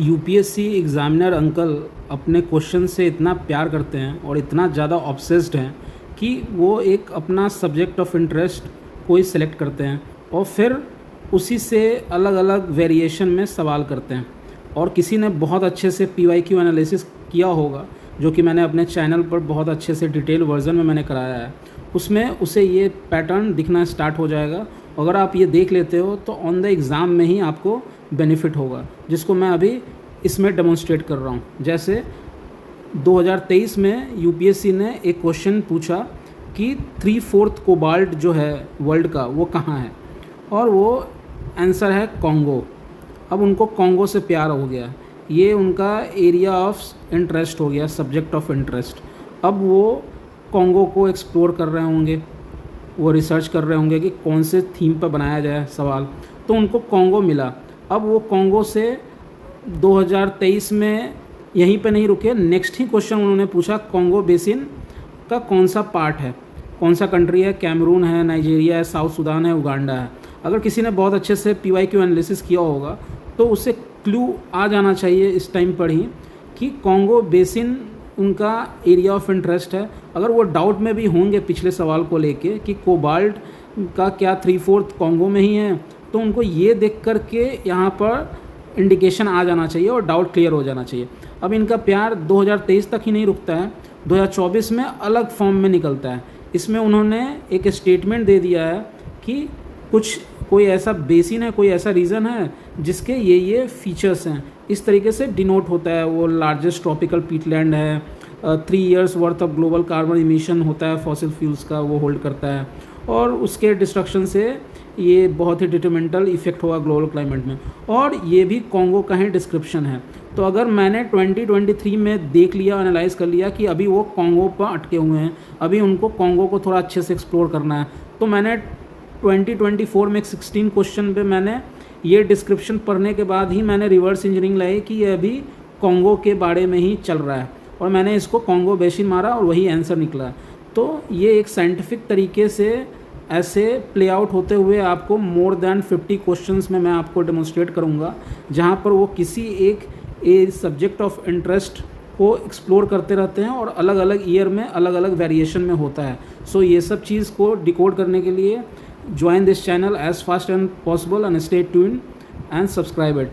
UPSC examiner uncle अपने question से इतना प्यार करते हैं और इतना ज़्यादा ऑब्सेस्ड हैं कि वो एक अपना सब्जेक्ट ऑफ इंटरेस्ट कोई सेलेक्ट करते हैं और फिर उसी से अलग अलग वेरिएशन में सवाल करते हैं। और किसी ने बहुत अच्छे से पीवाईक्यू एनालिसिस किया होगा, जो कि मैंने अपने चैनल पर बहुत अच्छे से डिटेल वर्जन में मैंने कराया है, उसमें उसे ये पैटर्न दिखना स्टार्ट हो जाएगा। अगर आप ये देख लेते हो तो ऑन द एग्ज़ाम में ही आपको बेनिफिट होगा, जिसको मैं अभी इसमें डेमोन्स्ट्रेट कर रहा हूँ। जैसे 2023 में यूपीएससी ने एक क्वेश्चन पूछा कि 3/4 कोबाल्ट जो है वर्ल्ड का वो कहाँ है, और वो आंसर है कॉन्गो। अब उनको कॉन्गो से प्यार हो गया, ये उनका एरिया ऑफ इंटरेस्ट हो गया, सब्जेक्ट ऑफ इंटरेस्ट। अब वो कॉन्गो को एक्सप्लोर कर रहे होंगे, वो रिसर्च कर रहे होंगे कि कौन से थीम पर बनाया जाए सवाल, तो उनको कॉन्गो मिला। अब वो कॉन्गो से 2023 में यहीं पे नहीं रुके, नेक्स्ट ही क्वेश्चन उन्होंने पूछा कॉन्गो बेसिन का कौन सा पार्ट है, कौन सा कंट्री है, कैमरून है, नाइजीरिया है, साउथ सूडान है, उगांडा है। अगर किसी ने बहुत अच्छे से पीवाईक्यू एनालिसिस किया होगा तो उसे क्लू आ जाना चाहिए इस टाइम पर ही कि कॉन्गो बेसिन उनका एरिया ऑफ इंटरेस्ट है। अगर वो डाउट में भी होंगे पिछले सवाल को लेके कि कोबाल्ट का क्या 3/4 कॉन्गो में ही है, तो उनको ये देख कर के यहाँ पर इंडिकेशन आ जाना चाहिए और डाउट क्लियर हो जाना चाहिए। अब इनका प्यार 2023 तक ही नहीं रुकता है, 2024 में अलग फॉर्म में निकलता है। इसमें उन्होंने एक स्टेटमेंट दे दिया है कि कोई ऐसा बेसिन है, कोई ऐसा रीज़न है जिसके ये फीचर्स हैं। इस तरीके से डिनोट होता है। वो लार्जेस्ट ट्रॉपिकल पीटलैंड है, 3 years worth of global carbon emission होता है फॉसिल फ्यूल्स का, वो होल्ड करता है, और उसके डिस्ट्रक्शन से ये बहुत ही डिटरमिनेंटल इफेक्ट होगा ग्लोबल क्लाइमेट में। और ये भी कॉन्गो का ही डिस्क्रिप्शन है। तो अगर मैंने 2023 में देख लिया, एनालाइज कर लिया कि अभी वो कॉन्गो पर अटके हुए हैं, अभी उनको कॉन्गो को थोड़ा अच्छे से एक्सप्लोर करना है, तो मैंने 2024 में 16 क्वेश्चन पे मैंने ये डिस्क्रिप्शन पढ़ने के बाद ही मैंने रिवर्स इंजीनियरिंग लाई कि ये अभी कॉन्गो के बारे में ही चल रहा है, और मैंने इसको कॉन्गो बेसिन मारा और वही आंसर निकला। तो ये एक साइंटिफिक तरीके से ऐसे प्ले आउट होते हुए आपको मोर देन 50 क्वेश्चंस में मैं आपको डेमोन्स्ट्रेट करूँगा, जहाँ पर वो किसी एक सब्जेक्ट ऑफ इंटरेस्ट को एक्सप्लोर करते रहते हैं और अलग अलग ईयर में अलग अलग वेरिएशन में होता है। सो ये सब चीज़ को डिकोड करने के लिए join this channel as fast and possible and stay tuned and subscribe it.